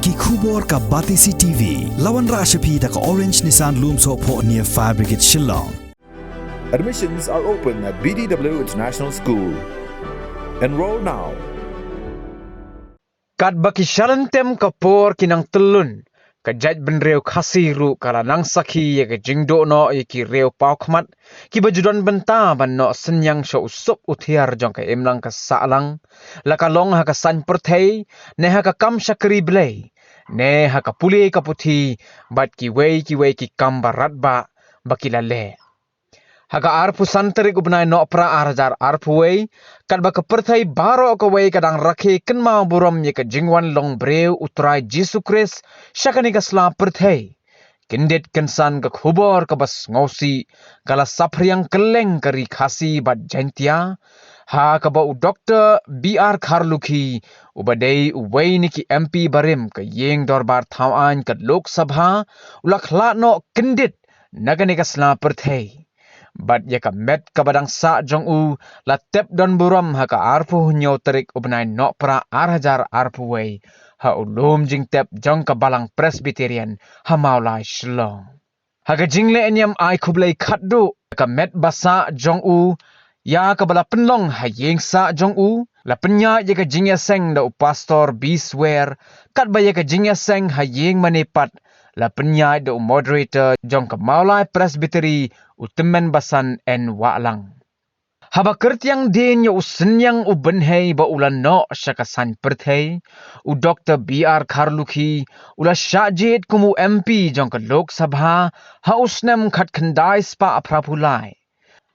ki khubor ka Batisi TV lawan ra shapi ta ka Orange Nissan Lumso po near Fire Brigade Shillong. Admissions are open at BDW International School. Enroll now. Kat baki shalantem kapor kinang telun. Kajat benreu khasiru kala nang sakhi ya ke jingdo no ya ki reu pau khmat. Ki bajudan benta ban no senyang sho usup uthiar jong ka emlang ka saalang. Laka long ha ka san perthei. Ne ha ka kam shakri blei. Ne ha ka puli ka puthi. Bat ki wei ki kam barat ba. Baki lale. Haga arpu santarik ubnai no pra arjar arpu wei kat ba keperthai baro ka wei kadang rakhe kenma buram ye ka jingwan long breu utrai Jesu Christ syakani ka sla perthai kindet kensan ka khubor ka bas ngosi kala sapriang keleng kari khasi bat jantia ha ka ba u Dr. BR Kharlukhi ubadei uwei niki MP barim ka yeng dorbar thawan ka Lok Sabha ulakhla no kindet nagani ka sla perthai Bat ya ka met ka badang sa jong u la tep don buram ha ka arpu hunyo terik ubnai no pra arhajar arpu wei ha ulum jing tep jong ka balang Presbyterian ha maulai Shillong. Ha ka jingle enyam ai kublai khatdu ka met basa jong u ya ka bala penlong ha yeng sa jong u la penya ya ka jingya seng da pastor Biswear kat ba ya ka jingya seng ha yeng manepat la penya da moderator jong ka maulai Presbytery utemen basan en walang. Haba kertiang din ya usenyang ubenhei ba ulan no syakasan perthei u Dr. BR Kharlukhi ula syajid kumu MP jong ka Lok Sabha ha usnem khat khandai spa aprapulai.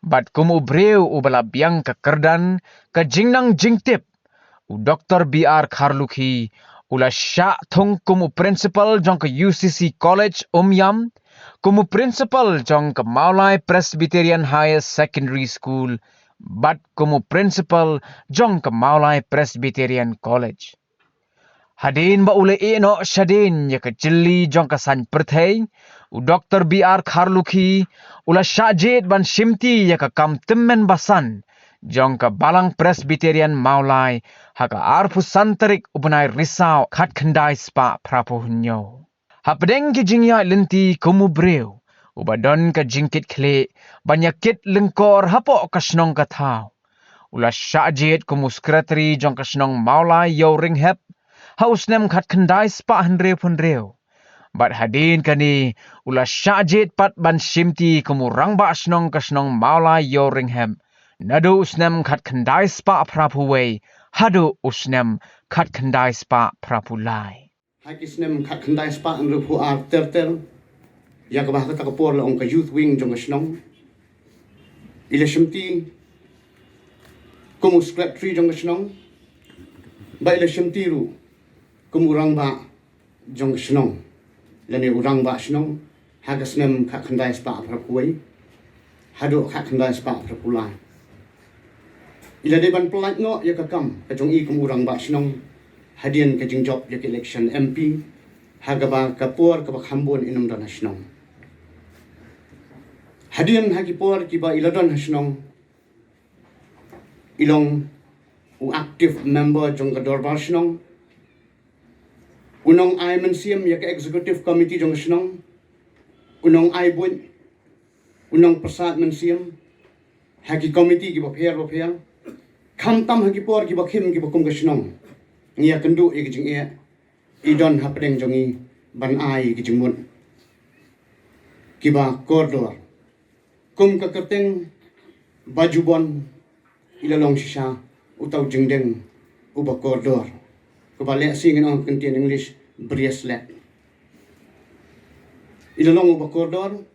Bat kumu breu u bala biang ka kerdan ka jingnang jingtip u Dr. BR Kharlukhi ula syak thong kumu principal jong ka UCC College Umyam kumu principal jong ke Maulai Presbyterian Higher Secondary School, bat kumu principal jong ke Maulai Presbyterian College. Hadin ba ule no syadin ya ke jeli jong ke san perthei, u Dr. BR Kharlukhi, ula syajid ban shimti ya ke kam temen basan, jong ke balang Presbyterian Maulai, haka arpu santarik ubenai risau khat khandai spa prapuhnyo. Hapdeng ki jingya lenti kumu breu. Ubadon ka jingkit kle. Banyakit lengkor hapo kasnong katau. Ula syajid kumu sekretari jong kasnong maulai yo ringhep. Hausnem khat kendai spa henreu punreu. Bat hadin kani ula syajid pat ban shimti kumu rangba asnong kasnong maulai yo ringhep. Nadu usnem khat kendai spa prapuwei. Hadu usnem khat kendai spa prapulai. Hakisnem khat khandai spa an rupu ar ter ya ka bah ka por la ong ka youth wing jong snong ile shimti kumu secretary jong snong ba ile shimti ru kumu rang ba jong snong la ne urang ba snong hagasnem khat khandai spa prapuai hadu khat khandai spa prapulai ile de ban plat no ya ka kam ka jong I kumu rang ba snong hadian ke jingjop ya ke election MP hagaba kapur ka bakhambun inum dan hasnong hadian hagipur ki ba iladon hasnong ilong u active member jong ka dorbar hasnong unong ai mensiam ya ke executive committee jong hasnong unong ai bun unong persat mensiam hagi committee ki ba pher kham tam hagipur ki ba khim ki ba kum hasnong ngia kendu i kijing ia idon hapdeng jongi ban ai kijing mun kiba koridor kum ka kerteng baju bon ilalong sisa utau jingdeng uba koridor ko bale sing on kentien English bracelet ilalong uba koridor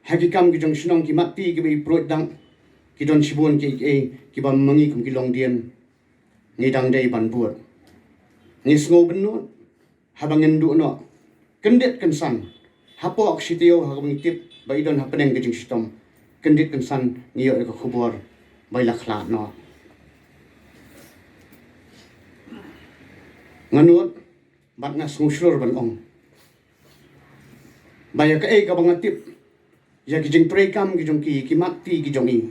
hagikam kijong snong ki mati ki bi prot dang kidon sibon ki ba mangi kum ki long dien ngidang dei ban buat Nisngo benut, habang ngendu no, kendit kensan, hapo aksitio habang tip, baidon hapeneng kejing sitom, kendit kensan niyo eka kubor, bailakla no. Nganut, bat ngas nguslur balong. Baya ka kabang tip, ya kejing prekam kejong ki mati kejong I.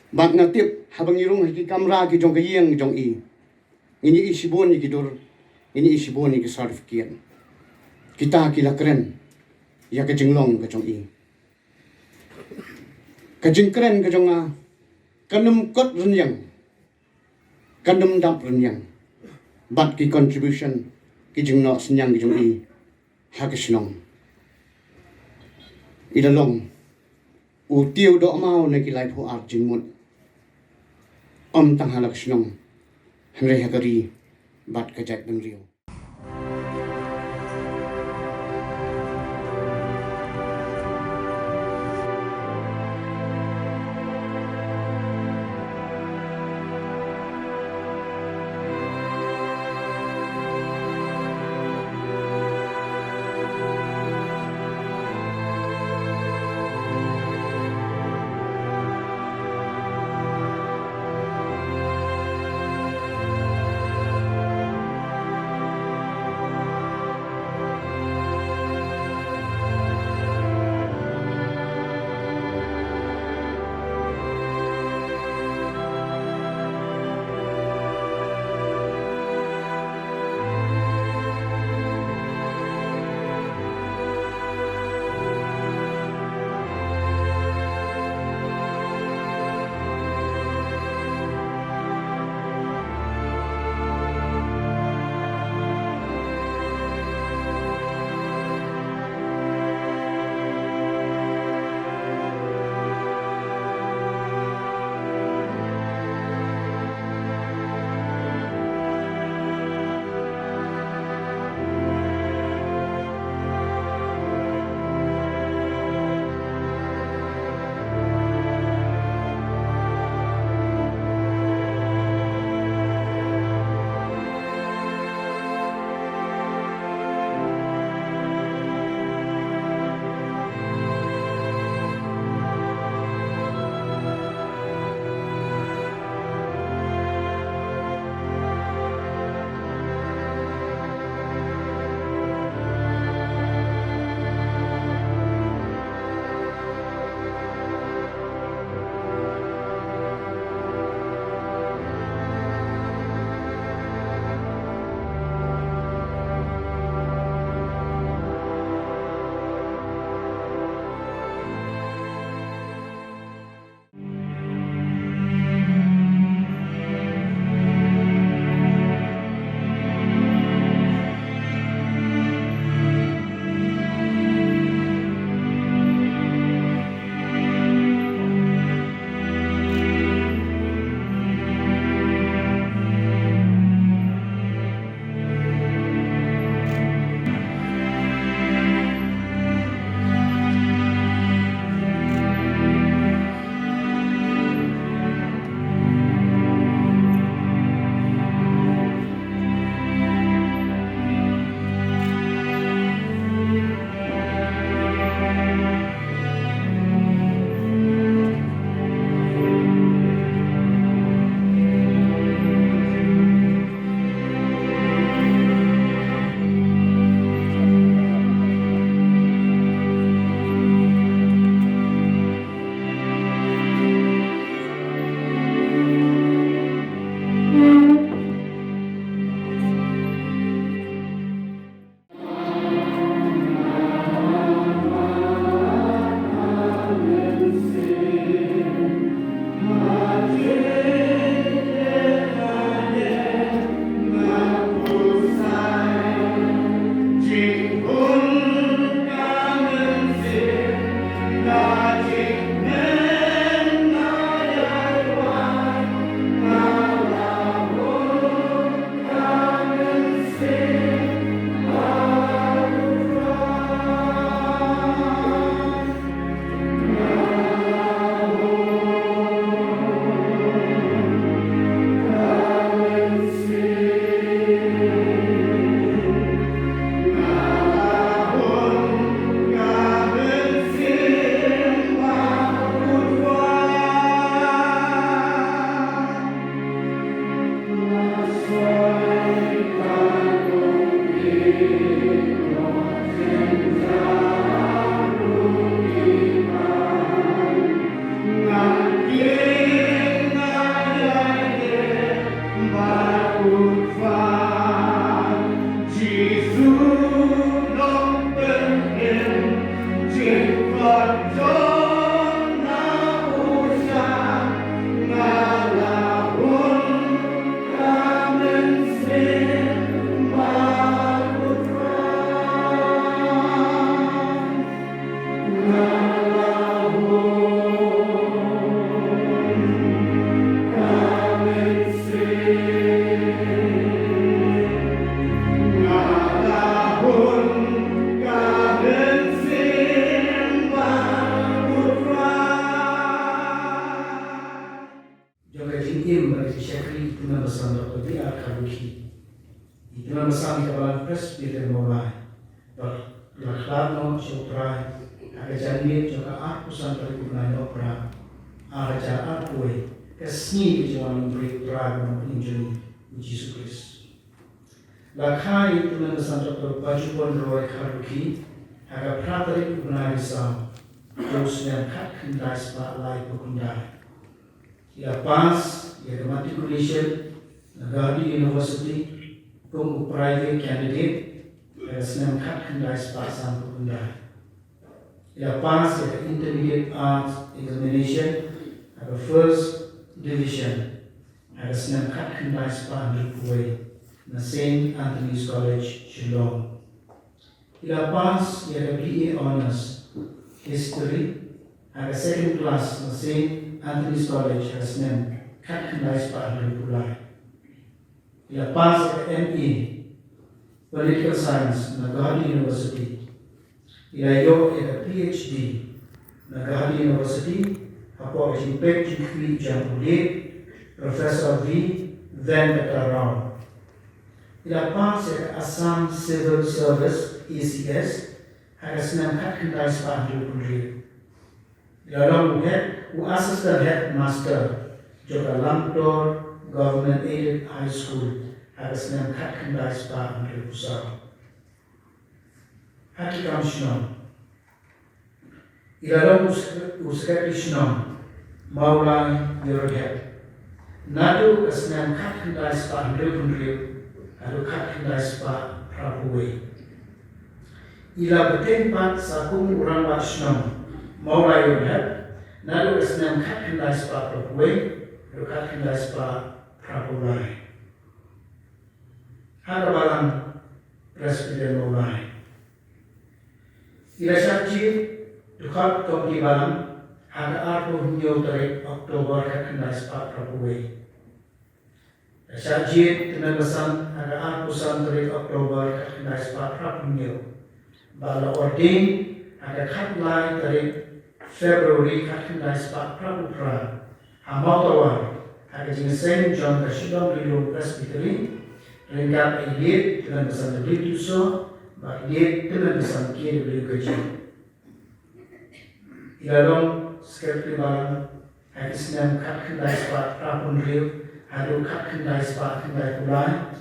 Bat ngatip habang irung haki kamra kejong kayeng kejong I. Ngini isibon ni kidur ini isi boni ke certificate kita kila keren ya ke jenglong ke jong i ke jeng keren ke jong a kanum kot renyang kanum dap renyang bat ki contribution ki jeng no senyang ke jong i ha ke snong ida long u tiêu do mau ne ki lai phu ar jing mut tang halak snong hamre hakari bat ka jak ben rio Dengan bersama kawalan Presbyterian mulai berlakhlak syukrai ada janji juga akusan terguna opera ada akui kesni kejuan memberi terang menjadi Yesus Kristus. Lakai dengan bersama baju pun roy karuki ada prateri benar risau terus yang kat kendai spotlight berkundai. Ia pas ia matriculation Nagadi University kung private candidate senang kat kendai spasang berkundai. Ia pas ia intermediate arts examination ada first division ada senang kat kendai spasang berkundai na St. Anthony's College, Shillong. Ia pas ia BA Honours History ada second class na St. Anthony's College ada senang kat kendai spasang berkundai. Ia pas ME Political Science na Gandhi University. Ia PhD na Gandhi University. Apo Impact Degree Jambulit Professor V. Venkata Rao. Ia pas Assam Civil Service ECS ada senang kat kendai sepaham berkundai. Ia lalu Assistant Headmaster juga Lamtor Government Aided High School ada senang kat kendai sepaham berkundai. Hati kami senang. Ia lalu usaha senang maulai Yerohat. Nadu senang kat kendai sepaham berkundai. Lalu kat kendai sepah Prabuwe. Ila bertempat sakung orang Bashnam maulai Yerohat. Nadu senang kat kendai sepah Prabuwe. Lalu kat kendai sepah Prabuwe. Ada balang Presbyterian maulai. Ila syakji dekat komiti balang ada 40 tarik Oktober kat kendai sepah Prabuwe. Syakji dengan besan ada 40 tarik Oktober kat kendai sepah Prabuwe. Bala ordin ada kat lain tarik Februari kat kendai sepah Prabuwe. Hamautawan ada jenis Saint John Kashidong Rilung Presbyterian. Rengkat ilit dengan besan lebih tuso, bak ilit dengan besan kiri lebih kecil. Ilalong sekretari balang, ada senang kat kendai sepah Prabuwe. Ada kat kendai sepah kendai pulai.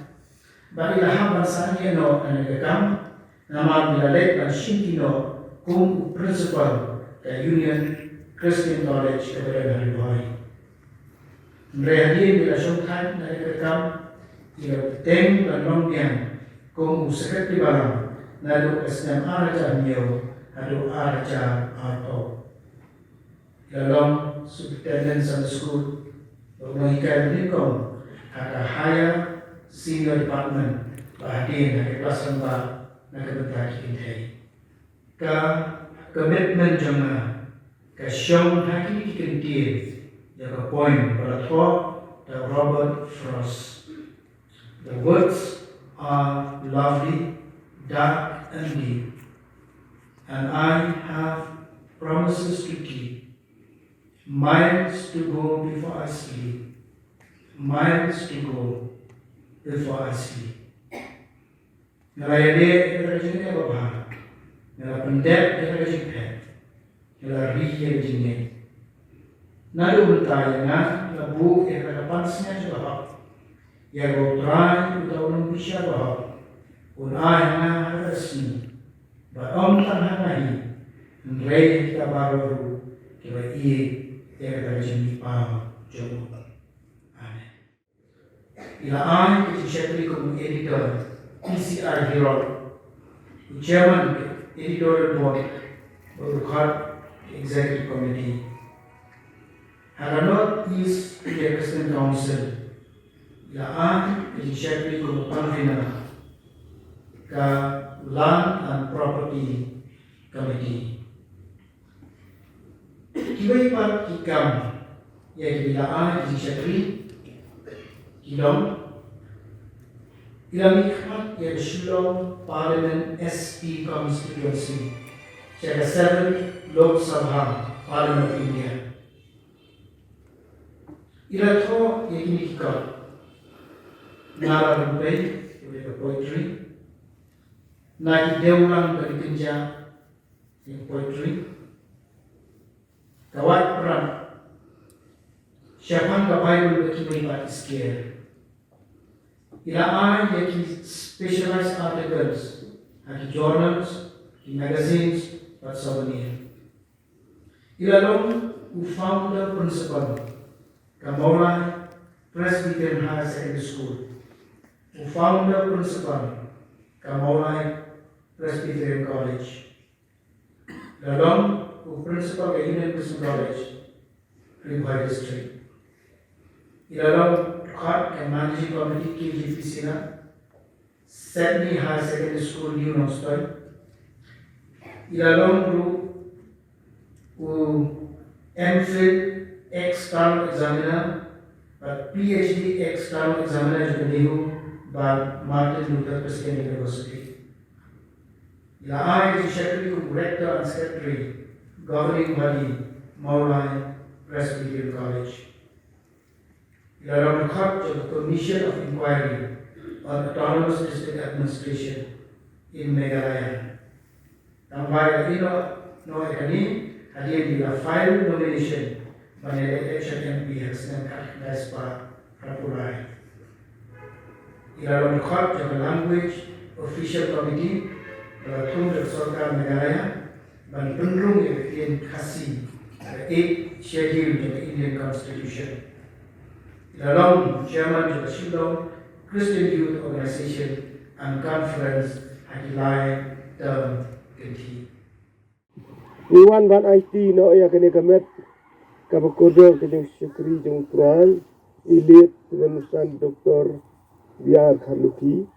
Bagi laham bangsa no anegakam, nama bilalek dan shintino kung principal ke Union Christian College kepada Haribari. Mereka bila syungkai anegakam, ia tem dan nongbiang kung sekretari balang, lalu senang araja miyo, lalu araja arto. Dalam Superintendent Sunday School mengikat nikong ada higher senior department bahagian dari kelas lembah nak kebentar kintai. Ka komitmen jemaah ka syong haki dikentir jaga poin pada talk dan Robert Frost. The words are lovely, dark and deep, and I have promises to keep. Miles to go before I sleep. Miles to go before I sleep. Ngarayade rajine babha. Ngarapendek rajine. Ngarariye rajine. Nalu bertanya labu rakapansnya juga. Ya gotrai utaulun bisya bah. Unai na resmi. Ba om tanhanahi. Nrei kita baru kiba iye yang terjadi pada jodoh. Amin. Ila ay kecil kong editor TCR Herald, Chairman Editorial Board, Berukhat Executive Committee. Hala North East Christian Council. Ila ay kecil kong Panfina ka Land and Property Committee. Kibai pat kikam ya kebilaan di syakri kilom ilamikmat ya Shillong Parliament SP constituency Chaka 7 Lok Sabha Parliament of India. Ila tho ya kini kikam nara rupai the poetry. Nai deulang dari kenja in poetry. Kawat peran. Siapang ka Bible berkini bat iskir. Ila ay yaki specialized articles, haki journals, haki magazines, but souvenir. Ila long who founder principal, Kamola Presbyterian High Secondary School, who founder principal, Kamola Presbyterian College. Ila long who principal of Indian Christian College, Rimhai District. Ila long Khat and Managing Committee KGPC Sydney High Secondary School, New Northstown. Ilalong group who MPhil external examiner, but PhD external examiner Jubileehu by Martin Luther Christian University. Ila is Secretary Rector and Secretary Governing Body Maulai Presbyterian College. Ila Khat to the Commission of Inquiry on Autonomous District Administration in Meghalaya. Tambah no ekani hadir di file nomination pada election MP Hassan Daspa Rapulai. Dalam Court of Language Official Committee Beratung dari Sarkar Meghalaya dan penrung yang kasih 8 schedule of the Indian Constitution. Dalam Chairman of the Shillong Christian Youth Organization and Conference Hadilai Term Ganti. Iwan ban IT no ya kene kamet kabakodo kene syukri jong tuan ilit tenusan Dr. Biar Kharluki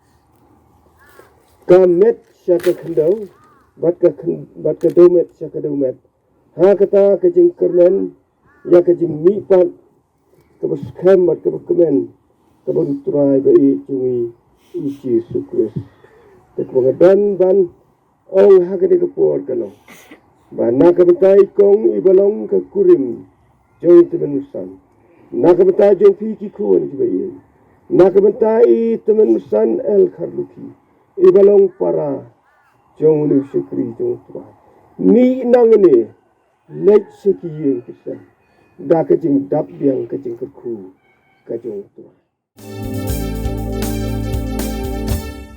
kamet syaka khendau bat ka domet syaka domet ha kata kejing kermen ya kejing mipat kabus kham bat kabus kemen kabun turai bai cungi ici sukres tek bangadan ban ong ha kene kapor kalo Bana kebetai kong ibalong ke kurim jong temenusan. Nak kebetai jong piki kuan jibai. Nak kebetai temenusan El Kharluki ibalong para jong ulu syukri jong tuan. Ni nang ni lek sekiyen kisan. Da kejing dap yang kejing keku ke jong tuan.